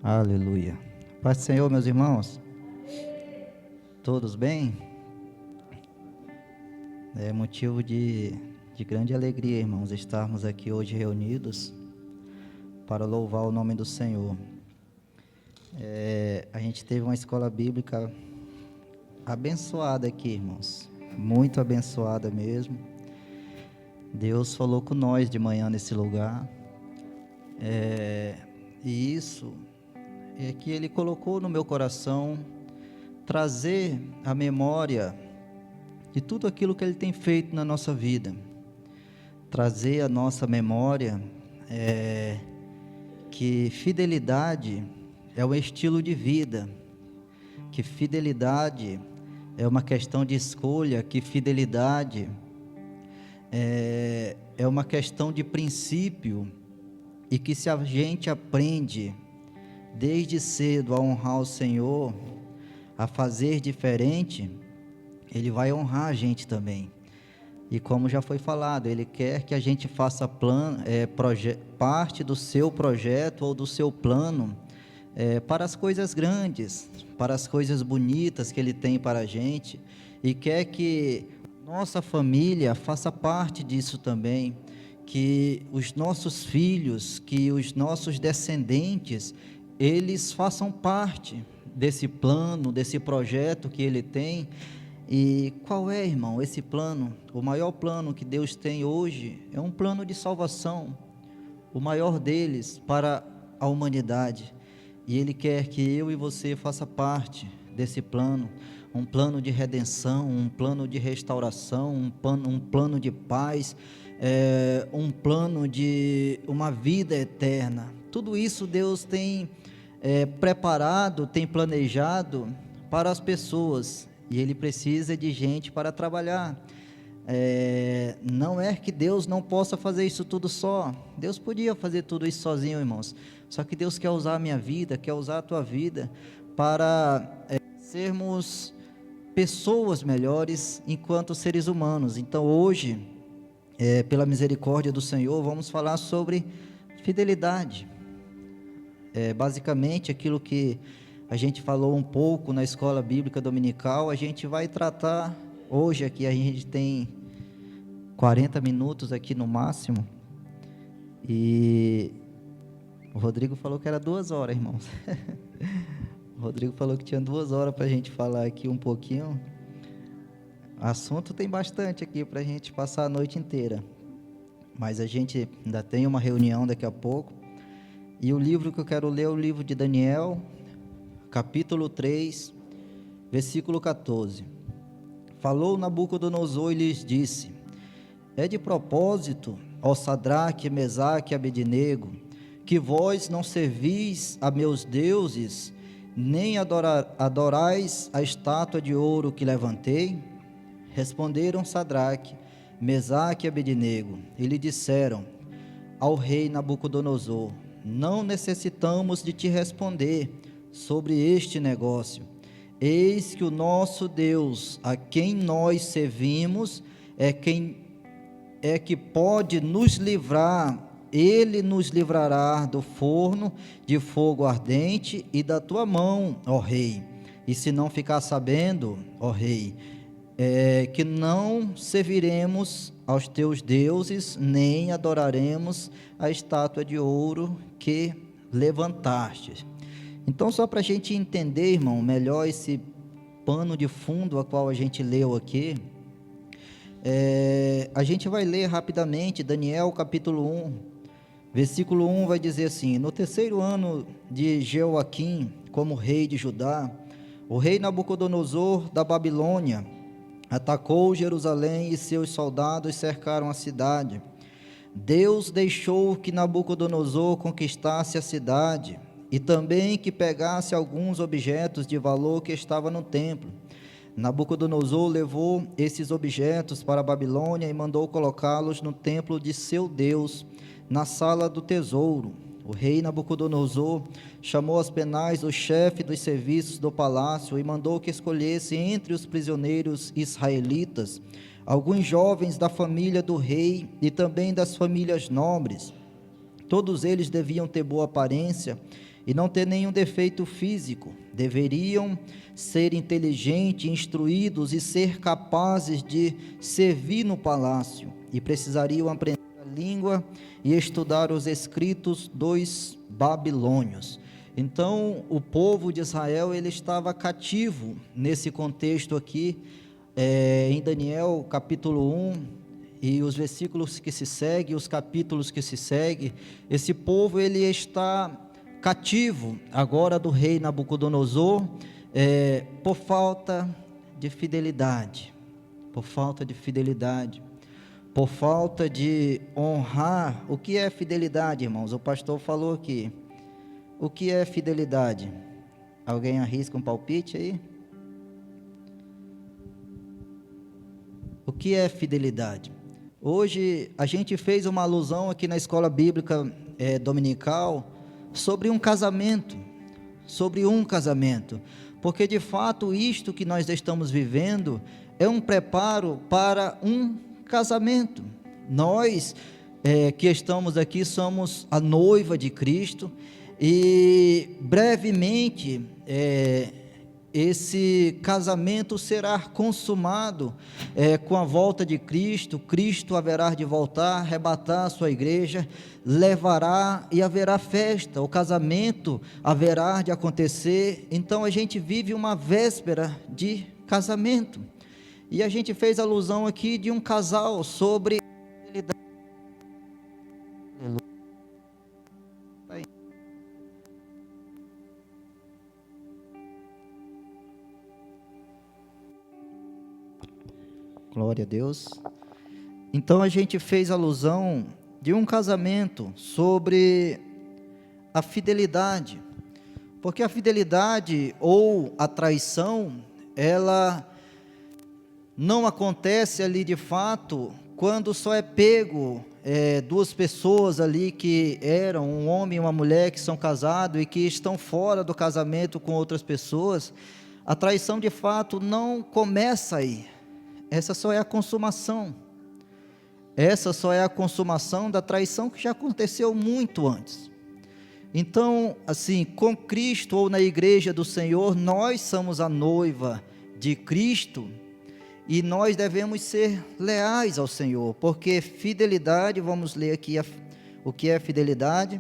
Aleluia. Paz do Senhor, meus irmãos. Todos bem? É motivo de grande alegria, irmãos, estarmos aqui hoje reunidos para louvar o nome do Senhor. A gente teve uma escola bíblica abençoada aqui, irmãos. Muito abençoada mesmo. Deus falou com nós de manhã nesse lugar. E isso é que Ele colocou no meu coração trazer a memória de tudo aquilo que Ele tem feito na nossa vida. Trazer a nossa memória que fidelidade é um estilo de vida, que fidelidade é uma questão de escolha, que fidelidade é uma questão de princípio, e que se a gente aprende desde cedo a honrar o Senhor, a fazer diferente, Ele vai honrar a gente também. E como já foi falado, Ele quer que a gente faça parte do seu projeto ou do seu plano para as coisas grandes, para as coisas bonitas que Ele tem para a gente, e quer que nossa família faça parte disso também, que os nossos filhos, que os nossos descendentes, eles façam parte desse plano, desse projeto que Ele tem. E qual é, irmão, esse plano? O maior plano que Deus tem hoje é um plano de salvação, o maior deles para a humanidade. E Ele quer que eu e você faça parte desse plano, um plano de redenção, um plano de restauração, um plano de paz, um plano de uma vida eterna. Tudo isso Deus tem preparado, tem planejado para as pessoas, e Ele precisa de gente para trabalhar. Não é que Deus não possa fazer isso tudo só. Deus podia fazer tudo isso sozinho, irmãos. Só que Deus quer usar a minha vida, quer usar a tua vida para sermos pessoas melhores enquanto seres humanos. Então hoje, pela misericórdia do Senhor, vamos falar sobre fidelidade. Basicamente aquilo que a gente falou um pouco na escola bíblica dominical, a gente vai tratar hoje aqui. A gente tem 40 minutos aqui no máximo, e o Rodrigo falou que era 2 horas, irmãos. O Rodrigo falou que tinha 2 horas para a gente falar aqui um pouquinho. Assunto tem bastante aqui para a gente passar a noite inteira, mas a gente ainda tem uma reunião daqui a pouco. E o livro que eu quero ler é o livro de Daniel, capítulo 3, versículo 14. Falou Nabucodonosor e lhes disse: é de propósito, ó Sadraque, Mesaque e Abednego, que vós não servis a meus deuses, nem adorais a estátua de ouro que levantei? Responderam Sadraque, Mesaque e Abednego, e lhe disseram ao rei Nabucodonosor: não necessitamos de te responder sobre este negócio. Eis que o nosso Deus, a quem nós servimos, é que pode nos livrar. Ele nos livrará do forno de fogo ardente e da tua mão, ó rei. E se não ficar sabendo, ó rei, que não serviremos aos teus deuses, nem adoraremos a estátua de ouro que levantaste. Então, só para a gente entender, irmão, melhor esse pano de fundo a qual a gente leu aqui, a gente vai ler rapidamente Daniel capítulo 1, versículo 1 vai dizer assim: no terceiro ano de Jeoaquim, como rei de Judá, o rei Nabucodonosor da Babilônia atacou Jerusalém, e seus soldados cercaram a cidade. Deus deixou que Nabucodonosor conquistasse a cidade, e também que pegasse alguns objetos de valor que estavam no templo. Nabucodonosor levou esses objetos para a Babilônia e mandou colocá-los no templo de seu Deus, na sala do tesouro. O rei Nabucodonosor chamou aos penais o chefe dos serviços do palácio e mandou que escolhesse entre os prisioneiros israelitas alguns jovens da família do rei e também das famílias nobres. Todos eles deviam ter boa aparência e não ter nenhum defeito físico. Deveriam ser inteligentes, instruídos e ser capazes de servir no palácio, e precisariam aprender a língua e estudar os escritos dos babilônios. Então, o povo de Israel, ele estava cativo nesse contexto aqui, em Daniel capítulo 1, e os versículos que se seguem, os capítulos que se seguem. Esse povo, ele está cativo agora do rei Nabucodonosor, por falta de fidelidade, por falta de honrar. O que é fidelidade, irmãos? O pastor falou aqui. O que é fidelidade? Alguém arrisca um palpite aí? O que é fidelidade? Hoje a gente fez uma alusão aqui na escola bíblica dominical sobre um casamento, porque de fato isto que nós estamos vivendo é um preparo para um casamento. Nós que estamos aqui somos a noiva de Cristo, e brevemente esse casamento será consumado com a volta de Cristo. Cristo haverá de voltar, arrebatar a sua igreja, levará e haverá festa, o casamento haverá de acontecer. Então a gente vive uma véspera de casamento, e a gente fez alusão aqui de um casal sobre fidelidade. Glória a Deus. Então a gente fez alusão de um casamento sobre a fidelidade, porque a fidelidade ou a traição, ela não acontece ali de fato quando só é pego duas pessoas ali que eram um homem e uma mulher que são casados e que estão fora do casamento com outras pessoas. A traição de fato não começa aí. Essa só é a consumação. Essa só é a consumação da traição que já aconteceu muito antes. Então, assim, com Cristo ou na igreja do Senhor, nós somos a noiva de Cristo, e nós devemos ser leais ao Senhor, porque fidelidade, vamos ler aqui o que é fidelidade.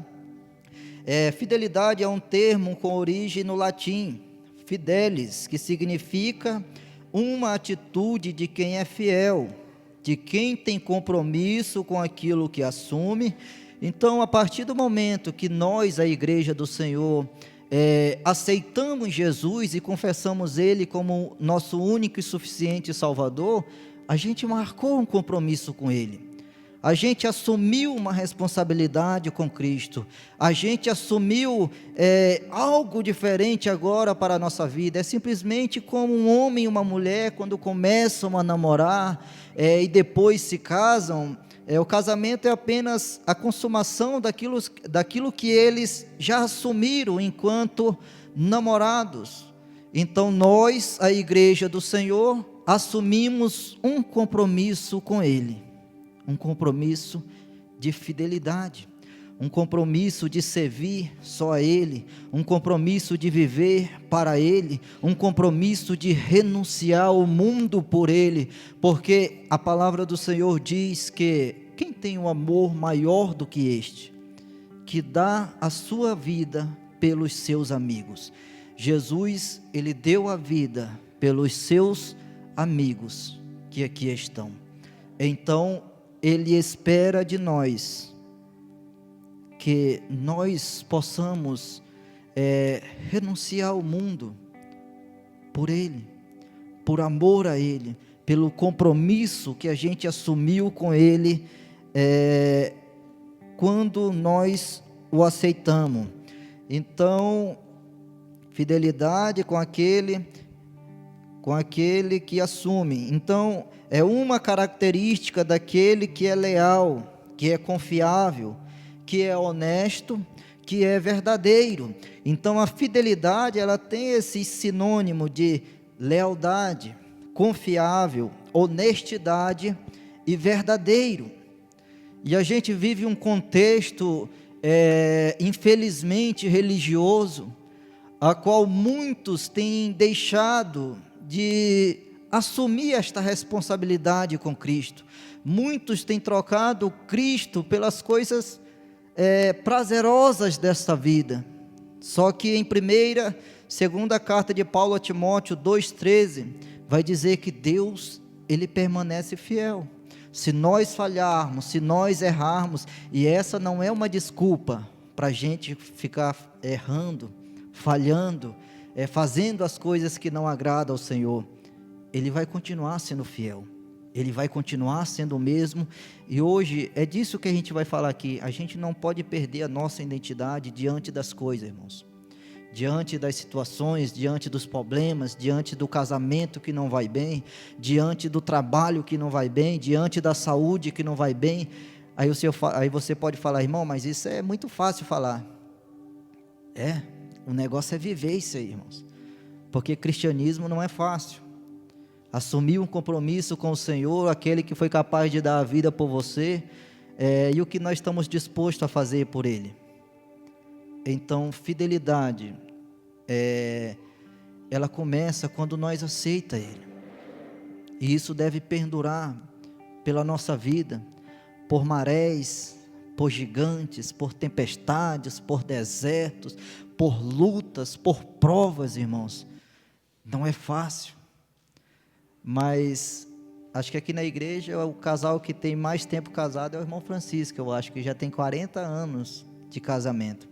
Fidelidade é um termo com origem no latim, fidelis, que significa uma atitude de quem é fiel, de quem tem compromisso com aquilo que assume. Então, a partir do momento que nós, a igreja do Senhor, aceitamos Jesus e confessamos Ele como nosso único e suficiente Salvador, a gente marcou um compromisso com Ele. A gente assumiu uma responsabilidade com Cristo, a gente assumiu algo diferente agora para a nossa vida. É simplesmente como um homem e uma mulher quando começam a namorar e depois se casam. O casamento é apenas a consumação daquilo que eles já assumiram enquanto namorados. Então nós, a igreja do Senhor, assumimos um compromisso com Ele. Um compromisso de fidelidade, um compromisso de servir só a Ele, um compromisso de viver para Ele, um compromisso de renunciar ao mundo por Ele, porque a palavra do Senhor diz que quem tem um amor maior do que este, que dá a sua vida pelos seus amigos. Jesus, Ele deu a vida pelos seus amigos que aqui estão. Então, Ele espera de nós que nós possamos renunciar ao mundo por Ele, por amor a Ele, pelo compromisso que a gente assumiu com Ele quando nós o aceitamos. Então, fidelidade com aquele que assume. Então, é uma característica daquele que é leal, que é confiável, que é honesto, que é verdadeiro. Então a fidelidade, ela tem esse sinônimo de lealdade, confiável, honestidade e verdadeiro. E a gente vive um contexto infelizmente, religioso, a qual muitos têm deixado de assumir esta responsabilidade com Cristo. Muitos têm trocado Cristo pelas coisas prazerosas desta vida. Só que em segunda carta de Paulo a Timóteo 2,13, vai dizer que Deus, Ele permanece fiel. Se nós falharmos, se nós errarmos, e essa não é uma desculpa para a gente ficar errando, falhando, fazendo as coisas que não agradam ao Senhor, Ele vai continuar sendo fiel, Ele vai continuar sendo o mesmo. E hoje é disso que a gente vai falar aqui. A gente não pode perder a nossa identidade diante das coisas, irmãos, diante das situações, diante dos problemas, diante do casamento que não vai bem, diante do trabalho que não vai bem, diante da saúde que não vai bem. Aí você pode falar: irmão, mas isso é muito fácil falar. O negócio é viver isso aí, irmãos, porque cristianismo não é fácil. Assumir um compromisso com o Senhor, aquele que foi capaz de dar a vida por você, e o que nós estamos dispostos a fazer por Ele. Então, fidelidade, ela começa quando nós aceitamos Ele, e isso deve perdurar pela nossa vida, por marés, por gigantes, por tempestades, por desertos, por lutas, por provas, irmãos. Não é fácil, mas acho que aqui na igreja o casal que tem mais tempo casado é o irmão Francisco. Eu acho que já tem 40 anos de casamento.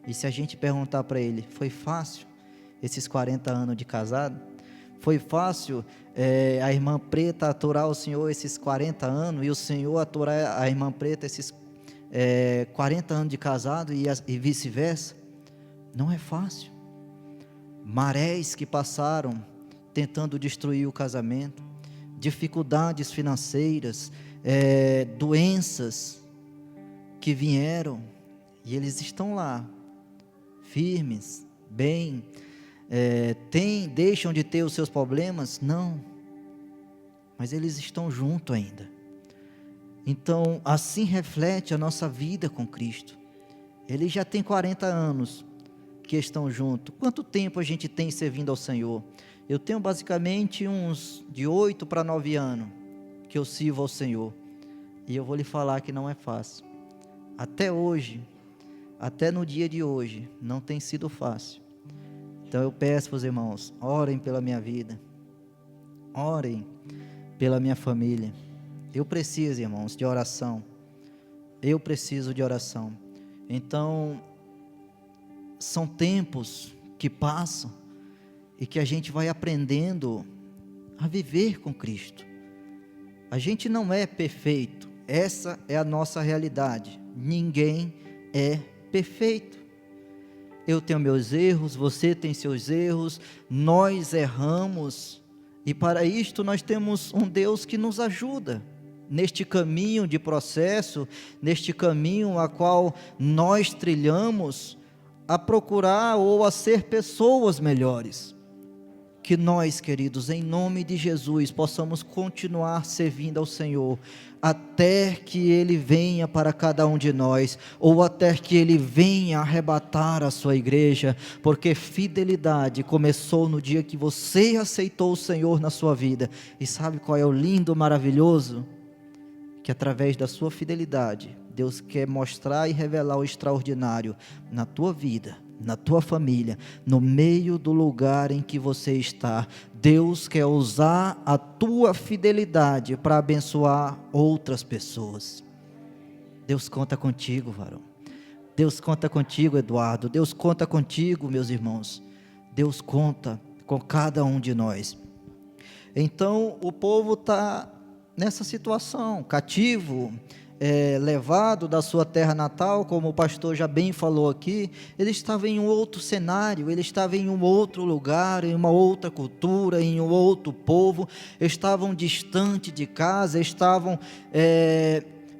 E se a gente perguntar para ele: foi fácil esses 40 anos de casado? Foi fácil a irmã Preta aturar o senhor esses 40 anos, e o senhor aturar a irmã Preta esses 40 anos de casado, e vice-versa? Não é fácil. Marés que passaram tentando destruir o casamento, dificuldades financeiras, doenças que vieram, e eles estão lá, firmes, bem, deixam de ter os seus problemas? Não, mas eles estão juntos ainda. Então, assim reflete a nossa vida com Cristo. Ele já tem 40 anos que estão juntos. Quanto tempo a gente tem servindo ao Senhor? Eu tenho basicamente uns de 8 para 9 anos que eu sirvo ao Senhor, e eu vou lhe falar que não é fácil. Até hoje, até no dia de hoje, não tem sido fácil. Então eu peço para os irmãos: orem pela minha vida, orem pela minha família. Eu preciso, irmãos, de oração. Eu preciso de oração. Então, são tempos que passam e que a gente vai aprendendo a viver com Cristo. A gente não é perfeito, essa é a nossa realidade. Ninguém é perfeito. Eu tenho meus erros, você tem seus erros, nós erramos, e para isto nós temos um Deus que nos ajuda neste caminho de processo, neste caminho a qual nós trilhamos, a procurar ou a ser pessoas melhores. Que nós, queridos, em nome de Jesus, possamos continuar servindo ao Senhor, até que Ele venha para cada um de nós, ou até que Ele venha arrebatar a sua igreja, porque fidelidade começou no dia que você aceitou o Senhor na sua vida. E sabe qual é o lindo, maravilhoso? Que através da sua fidelidade, Deus quer mostrar e revelar o extraordinário na tua vida, na tua família, no meio do lugar em que você está. Deus quer usar a tua fidelidade para abençoar outras pessoas. Deus conta contigo, varão. Deus conta contigo, Eduardo. Deus conta contigo, meus irmãos. Deus conta com cada um de nós. Então, o povo está nessa situação, cativo, levado da sua terra natal, como o pastor já bem falou aqui. Ele estava em um outro cenário, ele estava em um outro lugar, em uma outra cultura, em um outro povo, estavam distante de casa, estavam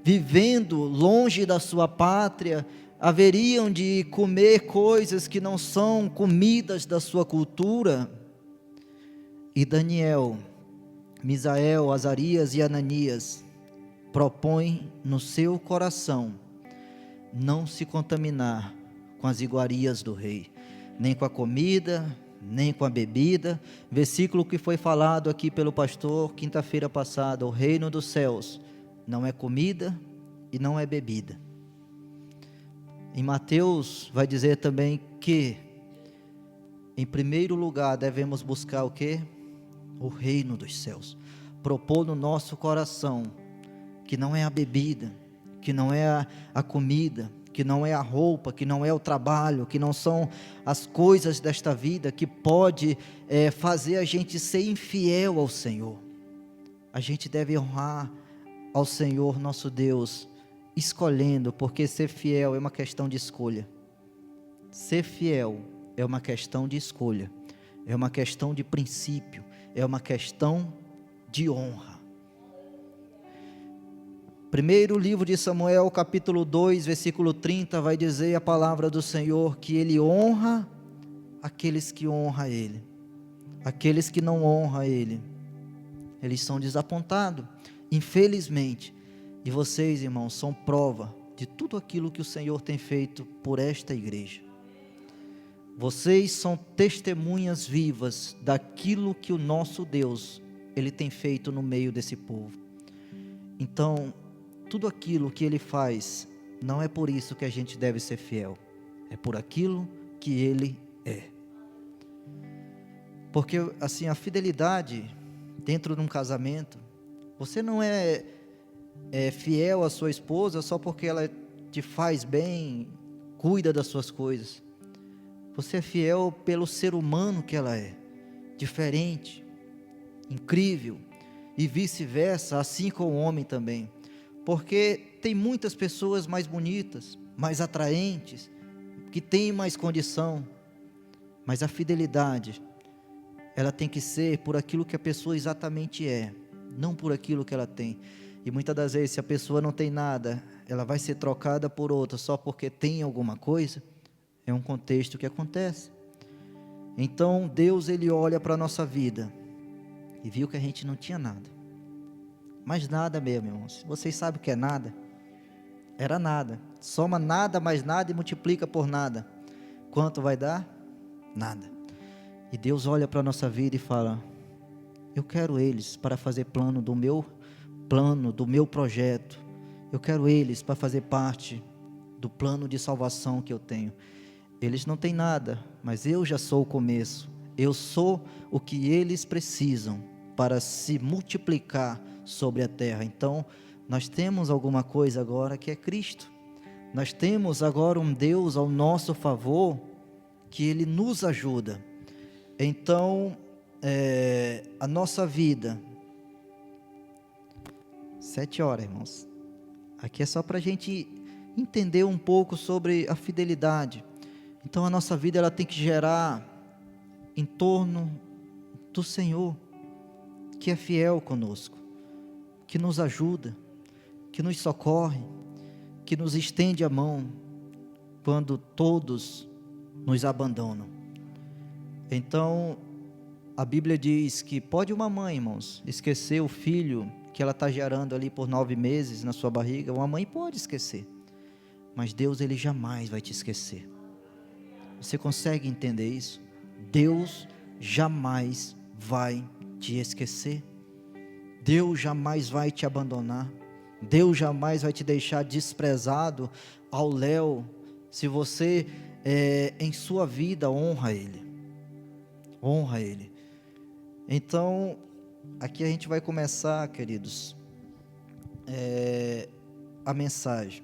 vivendo longe da sua pátria, haveriam de comer coisas que não são comidas da sua cultura. E Daniel, Misael, Azarias e Ananias propõe no seu coração não se contaminar com as iguarias do rei, nem com a comida, nem com a bebida. Versículo que foi falado aqui pelo pastor quinta-feira passada: o reino dos céus não é comida e não é bebida. Em Mateus vai dizer também que, em primeiro lugar, devemos buscar o quê? O reino dos céus. Propor no nosso coração que não é a bebida, que não é a comida, que não é a roupa, que não é o trabalho, que não são as coisas desta vida que pode fazer a gente ser infiel ao Senhor. A gente deve honrar ao Senhor nosso Deus, escolhendo, porque ser fiel é uma questão de escolha. Ser fiel é uma questão de escolha, é uma questão de princípio, é uma questão de honra. Primeiro livro de Samuel, capítulo 2, versículo 30, vai dizer a palavra do Senhor, que Ele honra aqueles que honram Ele. Aqueles que não honram Ele, eles são desapontados, infelizmente. E vocês, irmãos, são prova de tudo aquilo que o Senhor tem feito por esta igreja. Vocês são testemunhas vivas daquilo que o nosso Deus, Ele tem feito no meio desse povo. Então, tudo aquilo que Ele faz, não é por isso que a gente deve ser fiel, é por aquilo que Ele é. Porque assim, a fidelidade dentro de um casamento, você não é fiel à sua esposa só porque ela te faz bem, cuida das suas coisas. Você é fiel pelo ser humano que ela é, diferente, incrível, e vice-versa, assim com o homem também. Porque tem muitas pessoas mais bonitas, mais atraentes, que têm mais condição, mas a fidelidade, ela tem que ser por aquilo que a pessoa exatamente é, não por aquilo que ela tem. E muitas das vezes, se a pessoa não tem nada, ela vai ser trocada por outra só porque tem alguma coisa. É um contexto que acontece. Então Deus, Ele olha para a nossa vida e viu que a gente não tinha nada, mas nada mesmo, irmãos. Vocês sabem o que é nada? Era nada. Soma nada mais nada e multiplica por nada. Quanto vai dar? Nada. E Deus olha para a nossa vida e fala: eu quero eles para fazer plano do meu projeto. Eu quero eles para fazer parte do plano de salvação que eu tenho. Eles não têm nada, mas eu já sou o começo. Eu sou o que eles precisam para se multiplicar sobre a terra. Então, nós temos alguma coisa agora que é Cristo. Nós temos agora um Deus ao nosso favor, que Ele nos ajuda. Então, a nossa vida, 7 horas, irmãos. Aqui é só para a gente entender um pouco sobre a fidelidade. Então a nossa vida, ela tem que gerar em torno do Senhor, que é fiel conosco, que nos ajuda, que nos socorre, que nos estende a mão quando todos nos abandonam. Então a Bíblia diz que pode uma mãe, irmãos, esquecer o filho que ela está gerando ali por 9 meses na sua barriga. Uma mãe pode esquecer, mas Deus, Ele jamais vai te esquecer. Você consegue entender isso? Deus jamais vai te esquecer. Deus jamais vai te abandonar. Deus jamais vai te deixar desprezado ao léu, se você em sua vida honra Ele. Honra Ele. Então, aqui a gente vai começar, queridos, a mensagem.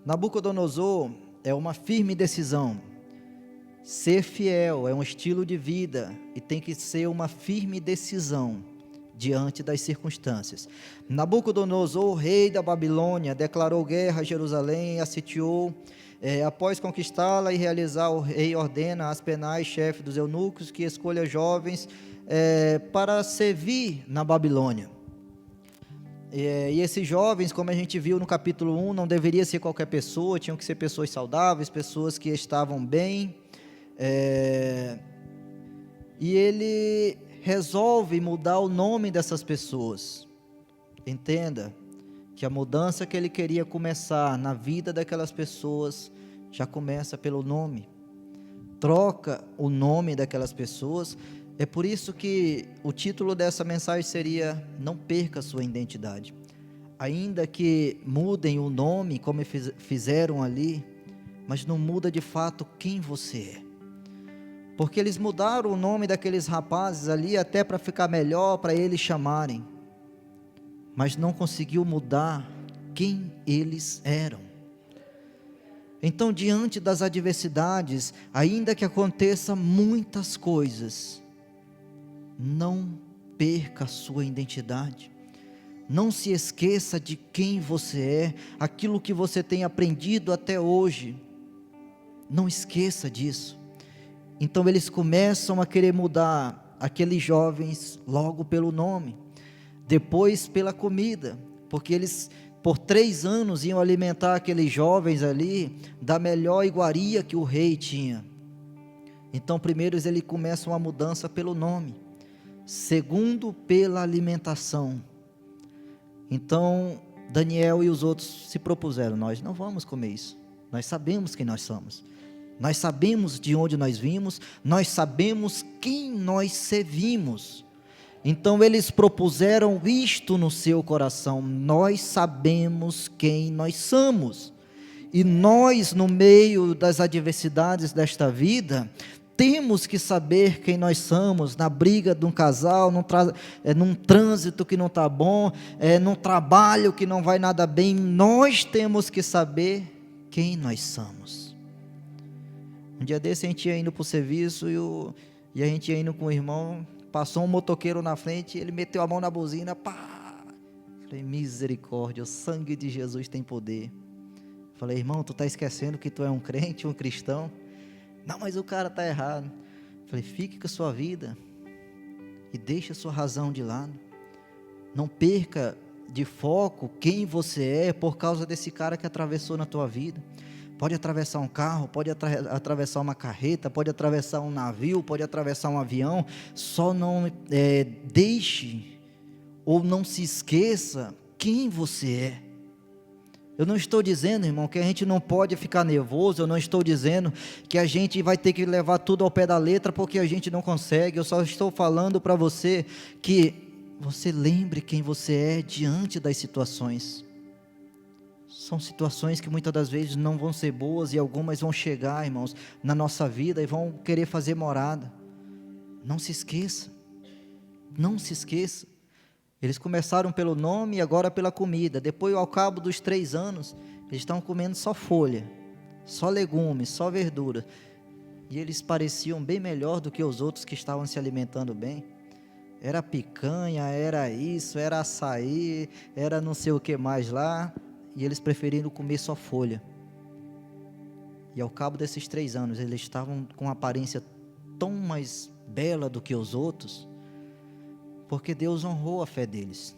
Nabucodonosor é uma firme decisão. Ser fiel é um estilo de vida e tem que ser uma firme decisão diante das circunstâncias. Nabucodonosor, rei da Babilônia, declarou guerra a Jerusalém, a sitiou. Após conquistá-la e realizar, o rei ordena a Aspenaz, chefe dos eunucos, que escolha jovens para servir na Babilônia. E esses jovens, como a gente viu no capítulo 1, não deveria ser qualquer pessoa, tinham que ser pessoas saudáveis, pessoas que estavam bem. E ele resolve mudar o nome dessas pessoas. Entenda que a mudança que ele queria começar na vida daquelas pessoas já começa pelo nome. Troca o nome daquelas pessoas. É por isso que o título dessa mensagem seria: não perca a sua identidade. Ainda que mudem o nome, como fizeram ali, mas não muda de fato quem você é. Porque eles mudaram o nome daqueles rapazes ali até para ficar melhor, para eles chamarem, mas não conseguiu mudar quem eles eram. Então, diante das adversidades, ainda que aconteça muitas coisas, não perca a sua identidade. Não se esqueça de quem você é, aquilo que você tem aprendido até hoje. Não esqueça disso. Então eles começam a querer mudar aqueles jovens logo pelo nome, depois pela comida, porque eles por 3 anos iam alimentar aqueles jovens ali da melhor iguaria que o rei tinha. Então primeiro eles começam a mudança pelo nome, segundo pela alimentação. Então Daniel e os outros se propuseram: nós não vamos comer isso, nós sabemos quem nós somos, nós sabemos de onde nós vimos, nós sabemos quem nós servimos. Então eles propuseram isto no seu coração: nós sabemos quem nós somos, e nós, no meio das adversidades desta vida, temos que saber quem nós somos. Na briga de um casal, num trânsito que não está bom, num trabalho que não vai nada bem, nós temos que saber quem nós somos. Um dia desse a gente ia indo para o serviço e a gente ia indo com o irmão, passou um motoqueiro na frente, ele meteu a mão na buzina, pá! Falei: misericórdia, o sangue de Jesus tem poder. Falei: irmão, tu está esquecendo que tu é um crente, um cristão? Não, mas o cara está errado. Falei: fique com a sua vida e deixe a sua razão de lado. Não perca de foco quem você é por causa desse cara que atravessou na tua vida. Pode atravessar um carro, pode atravessar uma carreta, pode atravessar um navio, pode atravessar um avião. Só não deixe ou não se esqueça quem você é. Eu não estou dizendo, irmão, que a gente não pode ficar nervoso. Eu não estou dizendo que a gente vai ter que levar tudo ao pé da letra porque a gente não consegue. Eu só estou falando para você que você lembre quem você é diante das situações. São situações que muitas das vezes não vão ser boas, e algumas vão chegar, irmãos, na nossa vida e vão querer fazer morada. Não se esqueça, não se esqueça. Eles começaram pelo nome e agora pela comida. Depois, ao cabo dos 3 anos, eles estão comendo só folha, só legumes, só verdura. E eles pareciam bem melhor do que os outros que estavam se alimentando bem. Era picanha, era isso, era açaí, era não sei o que mais lá. E eles preferiram comer só folha. E ao cabo desses 3 anos, eles estavam com uma aparência tão mais bela do que os outros, porque Deus honrou a fé deles,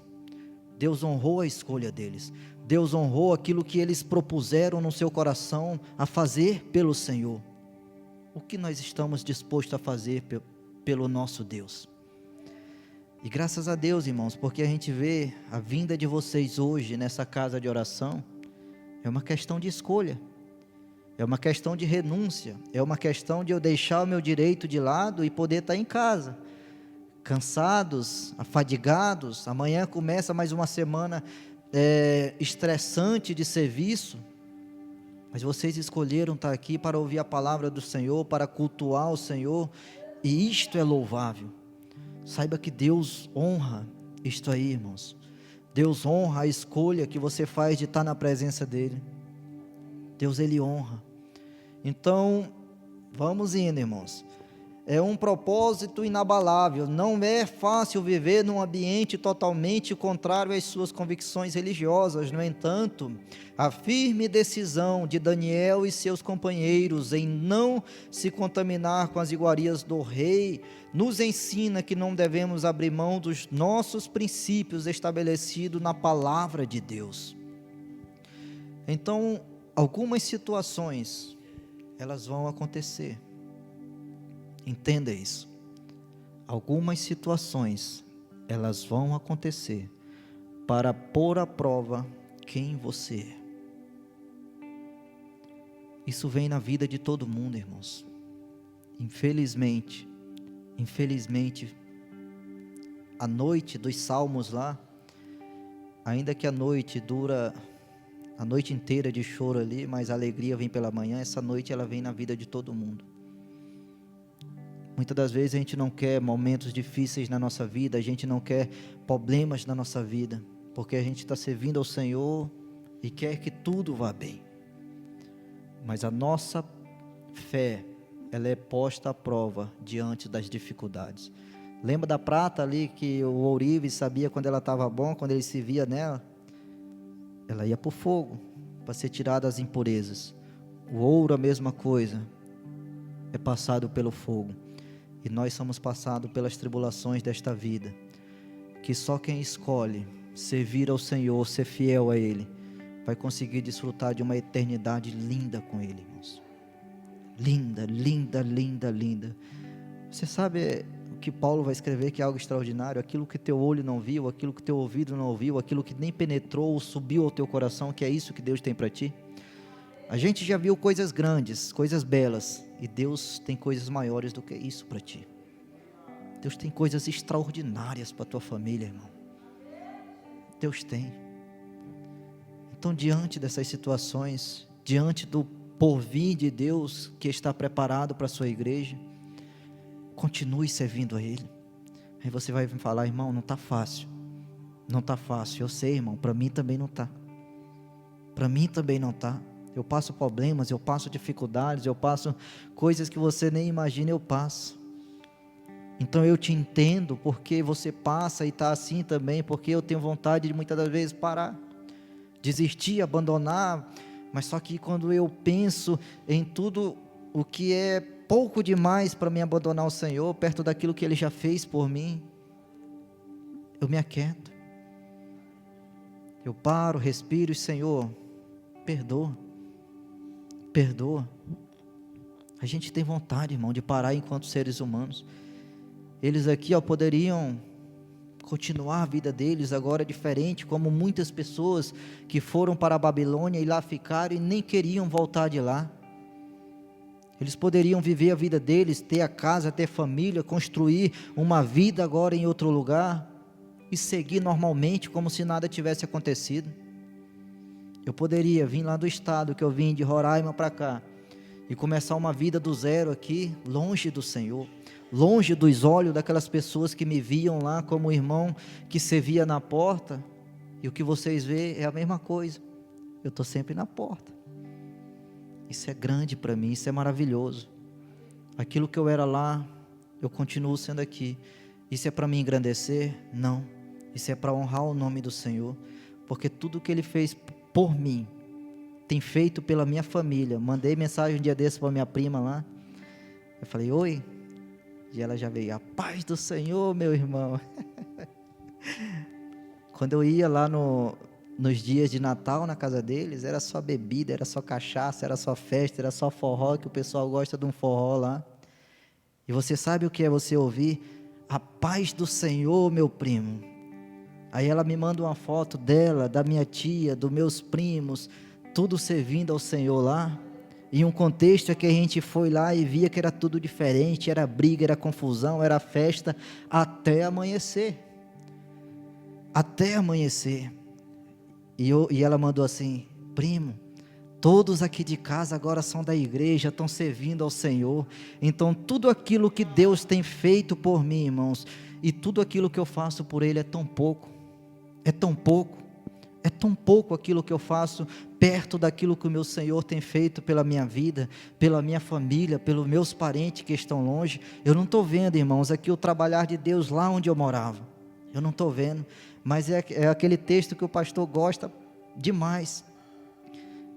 Deus honrou a escolha deles, Deus honrou aquilo que eles propuseram no seu coração a fazer pelo Senhor. O que nós estamos dispostos a fazer pelo nosso Deus? E graças a Deus, irmãos, porque a gente vê a vinda de vocês hoje nessa casa de oração, é uma questão de escolha, é uma questão de renúncia, é uma questão de eu deixar o meu direito de lado e poder estar em casa, cansados, afadigados. Amanhã começa mais uma semana estressante de serviço, mas vocês escolheram estar aqui para ouvir a palavra do Senhor, para cultuar o Senhor, e isto é louvável. Saiba que Deus honra isto aí, irmãos. Deus honra a escolha que você faz de estar na presença dEle. Deus, Ele honra. Então, vamos indo, irmãos. É um propósito inabalável. Não é fácil viver num ambiente totalmente contrário às suas convicções religiosas. No entanto, a firme decisão de Daniel e seus companheiros em não se contaminar com as iguarias do rei nos ensina que não devemos abrir mão dos nossos princípios estabelecidos na palavra de Deus. Então, algumas situações, elas vão acontecer. Entenda isso. Algumas situações, elas vão acontecer para pôr à prova quem você é. Isso vem na vida de todo mundo, irmãos. Infelizmente, a noite dos salmos lá, ainda que a noite dura a noite inteira de choro ali, mas a alegria vem pela manhã, essa noite ela vem na vida de todo mundo. Muitas das vezes a gente não quer momentos difíceis na nossa vida, a gente não quer problemas na nossa vida, porque a gente está servindo ao Senhor e quer que tudo vá bem. Mas a nossa fé, ela é posta à prova diante das dificuldades. Lembra da prata ali que o ourive sabia quando ela estava bom, quando ele se via nela? Ela ia para o fogo para ser tirada as impurezas. O ouro, a mesma coisa, é passado pelo fogo. E nós somos passados pelas tribulações desta vida, que só quem escolhe servir ao Senhor, ser fiel a Ele, vai conseguir desfrutar de uma eternidade linda com Ele, irmãos. Linda, linda, linda, linda. Você sabe o que Paulo vai escrever, que é algo extraordinário? Aquilo que teu olho não viu, aquilo que teu ouvido não ouviu, aquilo que nem penetrou ou subiu ao teu coração, que é isso que Deus tem para ti. A gente já viu coisas grandes, coisas belas, e Deus tem coisas maiores do que isso para ti. Deus tem coisas extraordinárias para a tua família, irmão. Deus tem. Então, diante dessas situações, diante do porvir de Deus que está preparado para a sua igreja, continue servindo a Ele. Aí você vai me falar: irmão, não está fácil. Não está fácil. Eu sei, irmão, para mim também não está. Para mim também não está. Eu passo problemas, eu passo dificuldades, eu passo coisas que você nem imagina, eu passo. Então eu te entendo, porque você passa e está assim também, porque eu tenho vontade de muitas das vezes parar, desistir, abandonar, mas só que quando eu penso em tudo o que é pouco demais para me abandonar o Senhor, perto daquilo que Ele já fez por mim, eu me aquieto, eu paro, respiro e: Senhor, perdoa. A gente tem vontade, irmão, de parar enquanto seres humanos. Eles aqui, poderiam continuar a vida deles agora diferente, como muitas pessoas que foram para a Babilônia e lá ficaram e nem queriam voltar de lá. Eles poderiam viver a vida deles, ter a casa, ter família, construir uma vida agora em outro lugar e seguir normalmente como se nada tivesse acontecido. Eu poderia vir lá do estado que eu vim, de Roraima para cá, e começar uma vida do zero aqui, longe do Senhor, longe dos olhos daquelas pessoas que me viam lá como irmão que servia na porta, e o que vocês vê é a mesma coisa. Eu estou sempre na porta. Isso é grande para mim, isso é maravilhoso. Aquilo que eu era lá, eu continuo sendo aqui. Isso é para me engrandecer? Não. Isso é para honrar o nome do Senhor, porque tudo que Ele fez por mim, tem feito pela minha família. Mandei mensagem um dia desse para minha prima lá, eu falei: oi, e ela já veio: a paz do Senhor, meu irmão. Quando eu ia lá nos dias de Natal na casa deles, era só bebida, era só cachaça, era só festa, era só forró, que o pessoal gosta de um forró lá. E você sabe o que é você ouvir: a paz do Senhor, meu primo? Aí ela me manda uma foto dela, da minha tia, dos meus primos, tudo servindo ao Senhor lá. E um contexto é que a gente foi lá e via que era tudo diferente, era briga, era confusão, era festa, até amanhecer. Até amanhecer. E ela mandou assim: primo, todos aqui de casa agora são da igreja, estão servindo ao Senhor. Então tudo aquilo que Deus tem feito por mim, irmãos, e tudo aquilo que eu faço por Ele é tão pouco. É tão pouco aquilo que eu faço perto daquilo que o meu Senhor tem feito pela minha vida, pela minha família, pelos meus parentes que estão longe. Eu não estou vendo, irmãos, aqui o trabalhar de Deus lá onde eu morava. Eu não estou vendo, mas é aquele texto que o pastor gosta demais.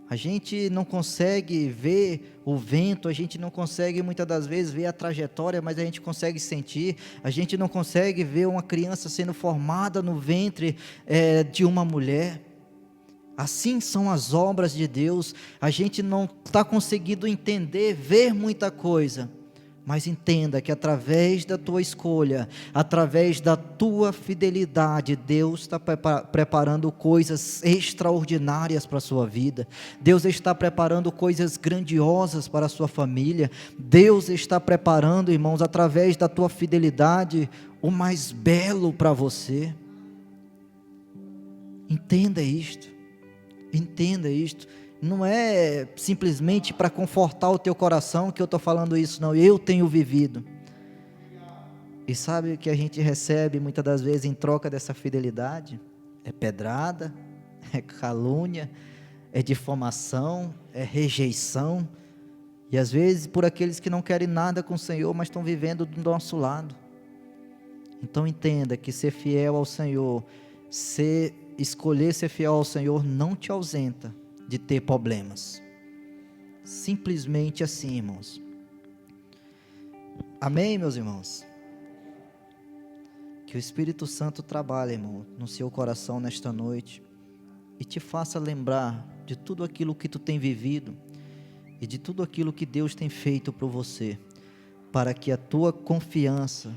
A gente não consegue ver o vento, a gente não consegue muitas das vezes ver a trajetória, mas a gente consegue sentir. A gente não consegue ver uma criança sendo formada no ventre de uma mulher. Assim são as obras de Deus. A gente não está conseguindo entender, ver muita coisa, Mas entenda que através da tua escolha, através da tua fidelidade, Deus está preparando coisas extraordinárias para a sua vida. Deus está preparando coisas grandiosas para a sua família. Deus está preparando, irmãos, através da tua fidelidade, o mais belo para você. Entenda isto. Entenda isto. Não é simplesmente para confortar o teu coração que eu estou falando isso, não. Eu tenho vivido. E sabe o que a gente recebe muitas das vezes em troca dessa fidelidade? É pedrada, é calúnia, é difamação, é rejeição. E às vezes por aqueles que não querem nada com o Senhor, mas estão vivendo do nosso lado. Então entenda que ser fiel ao Senhor, escolher ser fiel ao Senhor não te ausenta de ter problemas. Simplesmente assim, irmãos. Amém, meus irmãos? Que o Espírito Santo trabalhe, irmão, no seu coração nesta noite e te faça lembrar de tudo aquilo que tu tem vivido e de tudo aquilo que Deus tem feito por você, para que a tua confiança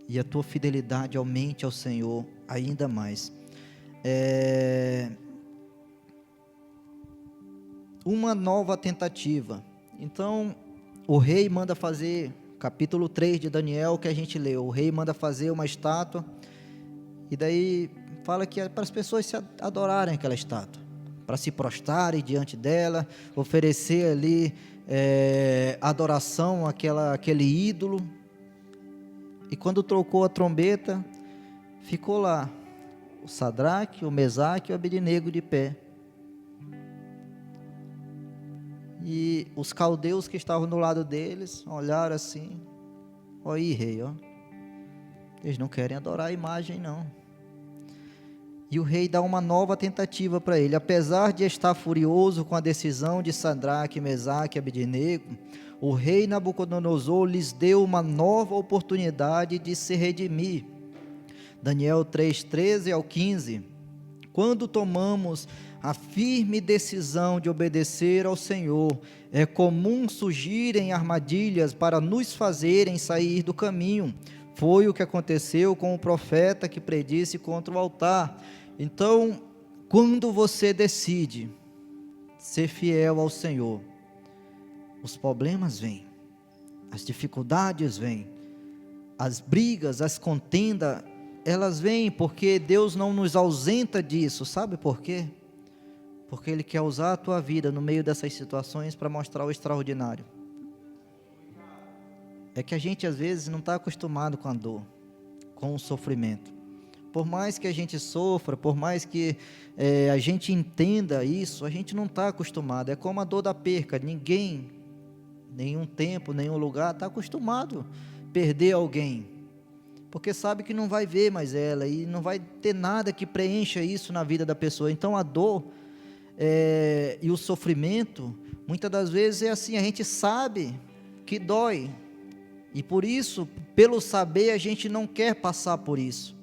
e a tua fidelidade aumente ao Senhor ainda mais. Uma nova tentativa. Então, o rei manda fazer, capítulo 3 de Daniel, que a gente leu, o rei manda fazer uma estátua, e daí fala que é para as pessoas se adorarem aquela estátua, para se prostrarem diante dela, oferecer ali adoração àquele ídolo. E quando trocou a trombeta, ficou lá o Sadraque, o Mesaque e o Abednego de pé. E os caldeus que estavam do lado deles olharam assim: ó aí, rei, ó, eles não querem adorar a imagem não. E o rei dá uma nova tentativa para ele. Apesar de estar furioso com a decisão de Sadraque, Mesaque e Abednego, o rei Nabucodonosor lhes deu uma nova oportunidade de se redimir. Daniel 3:13 ao 15. Quando tomamos a firme decisão de obedecer ao Senhor, é comum surgirem armadilhas para nos fazerem sair do caminho. Foi o que aconteceu com o profeta que predisse contra o altar. Então, quando você decide ser fiel ao Senhor, os problemas vêm, as dificuldades vêm, as brigas, as contendas, elas vêm, porque Deus não nos ausenta disso. Sabe por quê? Porque Ele quer usar a tua vida no meio dessas situações para mostrar o extraordinário. É que a gente às vezes não está acostumado com a dor, com o sofrimento. Por mais que a gente sofra, por mais que a gente entenda isso, a gente não está acostumado. É como a dor da perca. Ninguém, nenhum tempo, nenhum lugar está acostumado a perder alguém, porque sabe que não vai ver mais ela e não vai ter nada que preencha isso na vida da pessoa. Então a dor e o sofrimento, muitas das vezes é assim, a gente sabe que dói, e por isso, pelo saber, a gente não quer passar por isso.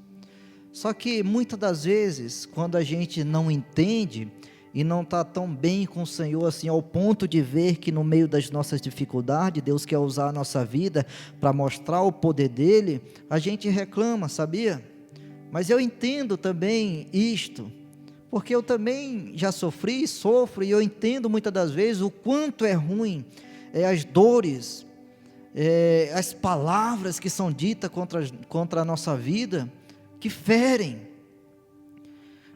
Só que muitas das vezes, quando a gente não entende e não está tão bem com o Senhor, assim, ao ponto de ver que no meio das nossas dificuldades, Deus quer usar a nossa vida para mostrar o poder dEle, a gente reclama, sabia? Mas eu entendo também isto, porque eu também já sofri, sofro, e eu entendo muitas das vezes o quanto é ruim, as dores, as palavras que são ditas contra a nossa vida, que ferem.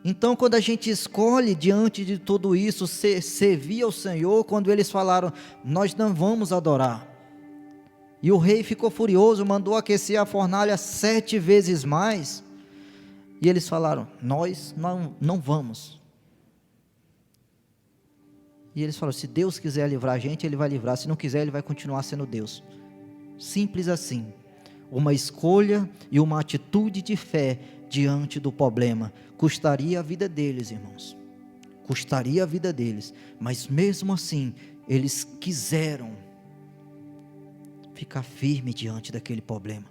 Então, quando a gente escolhe diante de tudo isso servir ao Senhor, quando eles falaram, nós não vamos adorar, e o rei ficou furioso, mandou aquecer a fornalha 7 vezes mais, e eles falaram, nós não vamos. E eles falaram, se Deus quiser livrar a gente, Ele vai livrar, se não quiser, Ele vai continuar sendo Deus. Simples assim. Uma escolha e uma atitude de fé diante do problema, custaria a vida deles, irmãos, custaria a vida deles, mas mesmo assim, eles quiseram ficar firme diante daquele problema.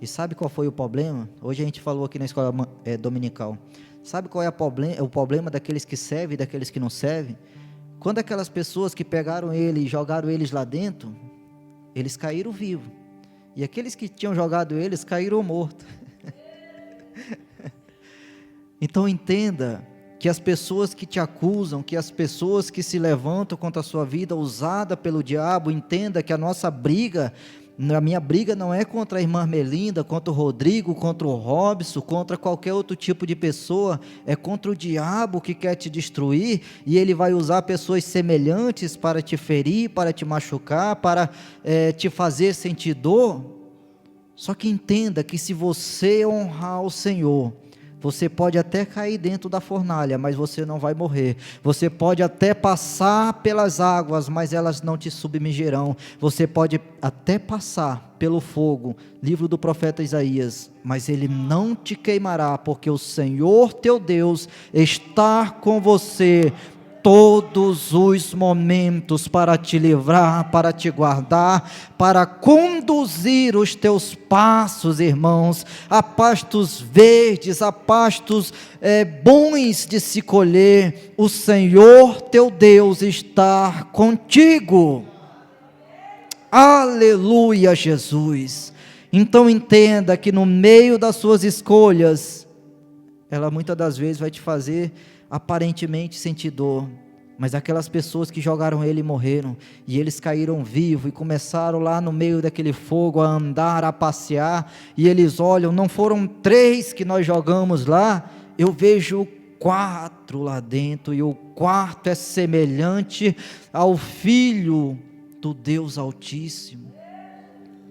E sabe qual foi o problema? Hoje a gente falou aqui na escola dominical, sabe qual é o problema daqueles que servem e daqueles que não servem? Quando aquelas pessoas que pegaram ele e jogaram eles lá dentro, eles caíram vivos. E aqueles que tinham jogado eles caíram mortos. Então entenda que as pessoas que te acusam, que as pessoas que se levantam contra a sua vida, usada pelo diabo, entenda que a nossa briga, a minha briga não é contra a irmã Melinda, contra o Rodrigo, contra o Robson, contra qualquer outro tipo de pessoa, é contra o diabo que quer te destruir, e ele vai usar pessoas semelhantes para te ferir, para te machucar, para te fazer sentir dor. Só que entenda que se você honrar o Senhor, você pode até cair dentro da fornalha, mas você não vai morrer. Você pode até passar pelas águas, mas elas não te submergirão. Você pode até passar pelo fogo, livro do profeta Isaías, mas ele não te queimará, porque o Senhor teu Deus está com você todos os momentos, para te livrar, para te guardar, para conduzir os teus passos, irmãos, a pastos verdes, a pastos bons de se colher. O Senhor teu Deus está contigo. Aleluia, Jesus. Então entenda que no meio das suas escolhas, ela muitas das vezes vai te fazer aparentemente sentir dor, mas aquelas pessoas que jogaram ele morreram, e eles caíram vivos, e começaram lá no meio daquele fogo a andar, a passear, e eles olham, não foram 3 que nós jogamos lá, eu vejo 4 lá dentro, e o quarto é semelhante ao Filho do Deus Altíssimo.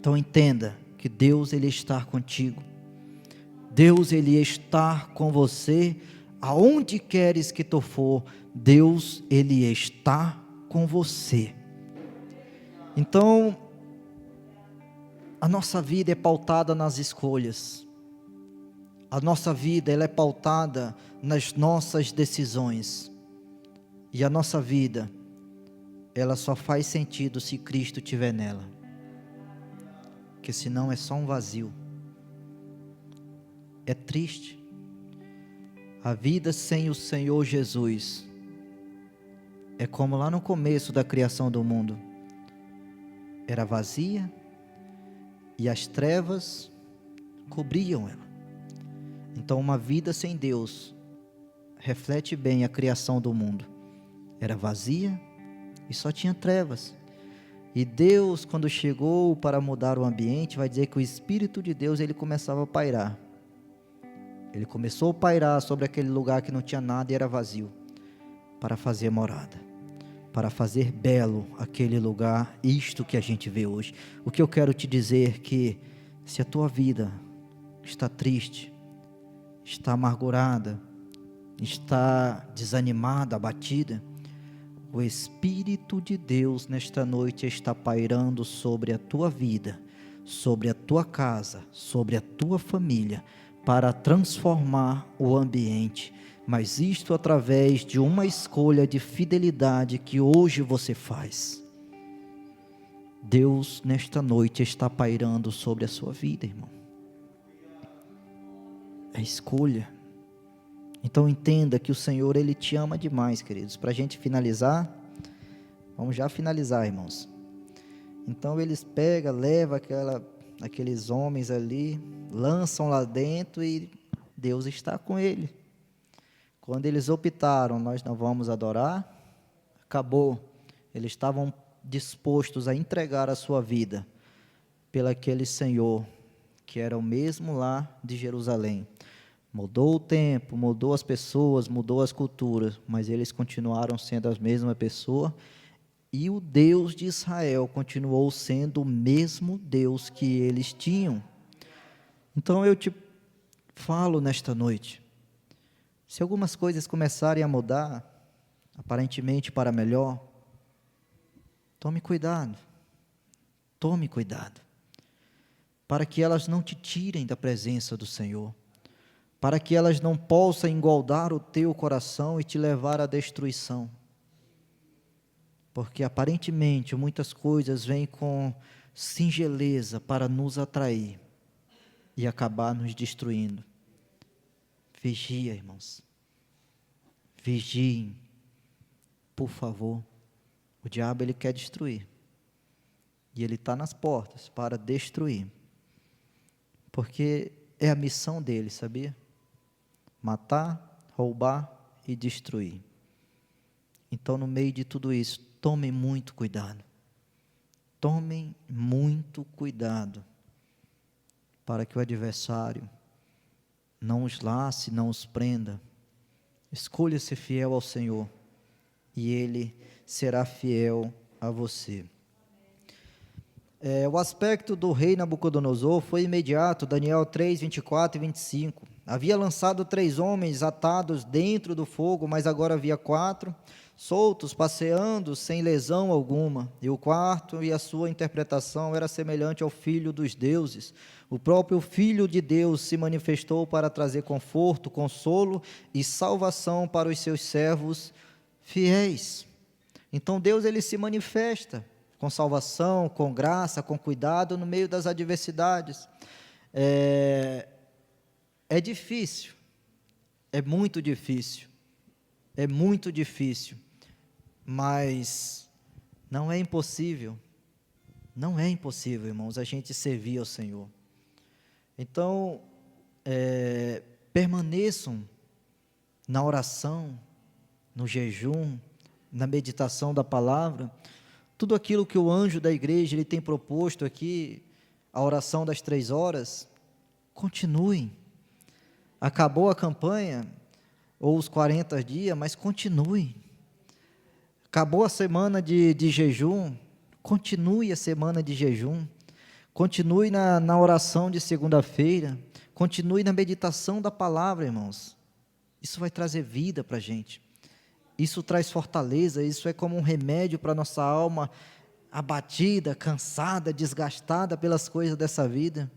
Então entenda que Deus, ele está contigo. Deus, ele está com você, aonde queres que tu for, Deus, ele está com você. Então, a nossa vida é pautada nas escolhas, a nossa vida ela é pautada nas nossas decisões, e a nossa vida, ela só faz sentido se Cristo estiver nela, porque senão é só um vazio. É triste. A vida sem o Senhor Jesus é como lá no começo da criação do mundo. Era vazia e as trevas cobriam ela. Então uma vida sem Deus reflete bem a criação do mundo. Era vazia e só tinha trevas. E Deus, quando chegou para mudar o ambiente, vai dizer que o Espírito de Deus, ele começava a pairar. Ele começou a pairar sobre aquele lugar que não tinha nada e era vazio, para fazer morada, para fazer belo aquele lugar, isto que a gente vê hoje. O que eu quero te dizer é que, se a tua vida está triste, está amargurada, está desanimada, abatida, o Espírito de Deus nesta noite está pairando sobre a tua vida, sobre a tua casa, sobre a tua família, para transformar o ambiente, mas isto através de uma escolha de fidelidade que hoje você faz. Deus nesta noite está pairando sobre a sua vida, irmão. É escolha. Então entenda que o Senhor, ele te ama demais, queridos. Para a gente finalizar, vamos já finalizar, irmãos. Então eles pegam, levam aqueles homens ali, lançam lá dentro e Deus está com ele. Quando eles optaram, nós não vamos adorar, acabou. Eles estavam dispostos a entregar a sua vida pelaquele Senhor, que era o mesmo lá de Jerusalém. Mudou o tempo, mudou as pessoas, mudou as culturas, mas eles continuaram sendo a mesma pessoa, e o Deus de Israel continuou sendo o mesmo Deus que eles tinham. Então eu te falo nesta noite, se algumas coisas começarem a mudar, aparentemente para melhor, tome cuidado, para que elas não te tirem da presença do Senhor, para que elas não possam engordar o teu coração e te levar à destruição. Porque aparentemente muitas coisas vêm com singeleza para nos atrair e acabar nos destruindo. Vigia, irmãos. Vigiem, por favor. O diabo, ele quer destruir. E ele está nas portas para destruir. Porque é a missão dele, sabia? Matar, roubar e destruir. Então, no meio de tudo isso, tomem muito cuidado. Tomem muito cuidado para que o adversário não os lace, não os prenda. Escolha ser fiel ao Senhor e Ele será fiel a você. O aspecto do rei Nabucodonosor foi imediato. Daniel 3, 24 e 25. Havia lançado 3 homens atados dentro do fogo, mas agora havia 4 soltos, passeando sem lesão alguma. E o quarto, e a sua interpretação era semelhante ao Filho dos deuses. O próprio Filho de Deus se manifestou para trazer conforto, consolo e salvação para os seus servos fiéis. Então Deus, ele se manifesta com salvação, com graça, com cuidado no meio das adversidades. É difícil, é muito difícil, mas não é impossível, irmãos, a gente servir ao Senhor. Então, permaneçam na oração, no jejum, na meditação da palavra. Tudo aquilo que o anjo da igreja ele tem proposto aqui, a oração das 3 horas, continuem. Acabou a campanha, ou os 40 dias, mas continue. Acabou a semana de jejum, continue a semana de jejum. Continue na oração de segunda-feira, continue na meditação da palavra, irmãos. Isso vai trazer vida para a gente. Isso traz fortaleza, isso é como um remédio para a nossa alma abatida, cansada, desgastada pelas coisas dessa vida.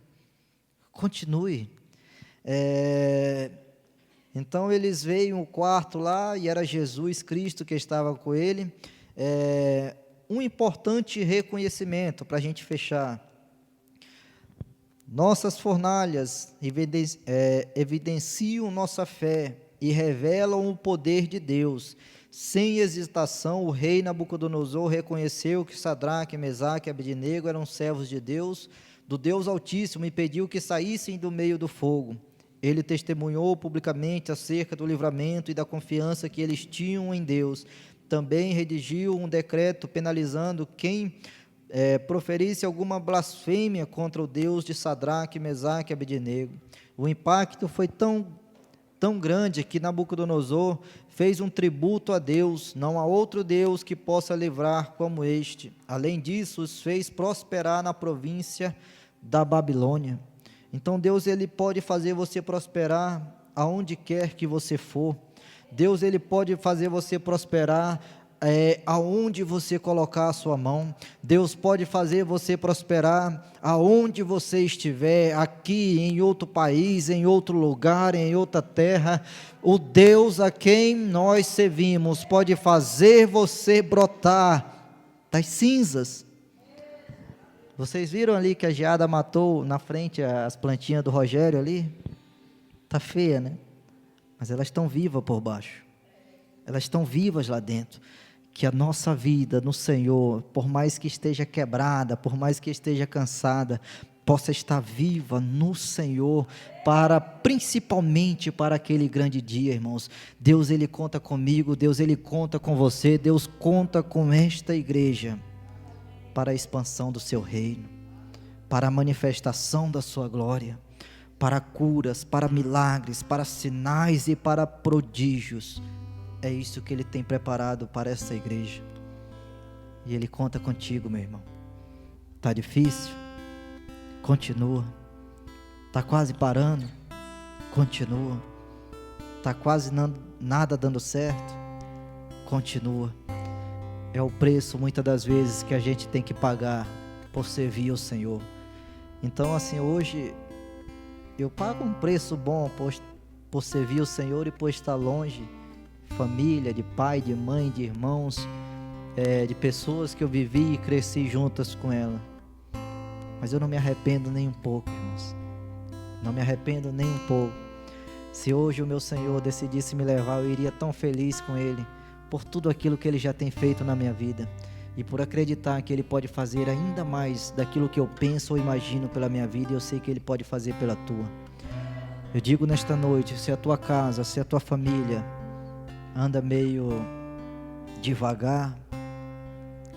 Continue. Então eles veem o quarto lá e era Jesus Cristo que estava com ele. Um importante reconhecimento para a gente fechar. Nossas fornalhas evidenciam nossa fé e revelam o poder de Deus. Sem hesitação, o rei Nabucodonosor reconheceu que Sadraque, Mesaque e Abednego eram servos de Deus, do Deus Altíssimo, e pediu que saíssem do meio do fogo. Ele testemunhou publicamente acerca do livramento e da confiança que eles tinham em Deus. Também redigiu um decreto penalizando quem proferisse alguma blasfêmia contra o Deus de Sadraque, Mesaque e Abednego. O impacto foi tão grande que Nabucodonosor fez um tributo a Deus. Não há outro Deus que possa livrar como este. Além disso, os fez prosperar na província da Babilônia. Então Deus, ele pode fazer você prosperar aonde quer que você for. Deus, ele pode fazer você prosperar aonde você colocar a sua mão. Deus pode fazer você prosperar aonde você estiver, aqui, em outro país, em outro lugar, em outra terra. O Deus a quem nós servimos pode fazer você brotar das cinzas. Vocês viram ali que a geada matou na frente as plantinhas do Rogério ali? Está feia, né? Mas elas estão vivas por baixo. Elas estão vivas lá dentro. Que a nossa vida no Senhor, por mais que esteja quebrada, por mais que esteja cansada, possa estar viva no Senhor, principalmente para aquele grande dia, irmãos. Deus, ele conta comigo, Deus, ele conta com você, Deus conta com esta igreja, para a expansão do seu reino, para a manifestação da sua glória, para curas, para milagres, para sinais e para prodígios. É isso que ele tem preparado para essa igreja, e ele conta contigo, meu irmão. Está difícil? Continua. Está quase parando? Continua. Está quase nada dando certo? Continua. É o preço, muitas das vezes, que a gente tem que pagar por servir ao Senhor. Então, assim, hoje, eu pago um preço bom por servir ao Senhor e por estar longe, família, de pai, de mãe, de irmãos, de pessoas que eu vivi e cresci juntas com ela. Mas eu não me arrependo nem um pouco, irmãos. Não me arrependo nem um pouco. Se hoje o meu Senhor decidisse me levar, eu iria tão feliz com Ele, por tudo aquilo que Ele já tem feito na minha vida. e por acreditar que Ele pode fazer ainda mais daquilo que eu penso ou imagino pela minha vida, e eu sei que Ele pode fazer pela tua. Eu digo nesta noite, se a tua casa, se a tua família anda meio devagar,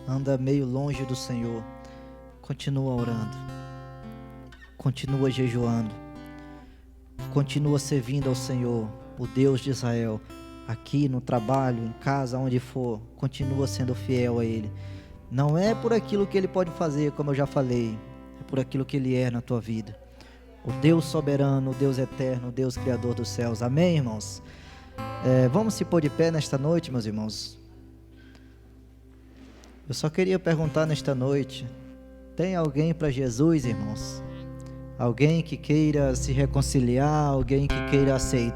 anda meio longe do Senhor, continua orando, continua jejuando, continua servindo ao Senhor, o Deus de Israel, aqui no trabalho, em casa, onde for, continua sendo fiel a Ele. Não é por aquilo que Ele pode fazer, como eu já falei, é por aquilo que Ele é na tua vida. O Deus soberano, o Deus eterno, o Deus criador dos céus. Amém, irmãos? Vamos se pôr de pé nesta noite, meus irmãos. Eu só queria perguntar nesta noite, tem alguém para Jesus, irmãos? Alguém que queira se reconciliar, alguém que queira aceitar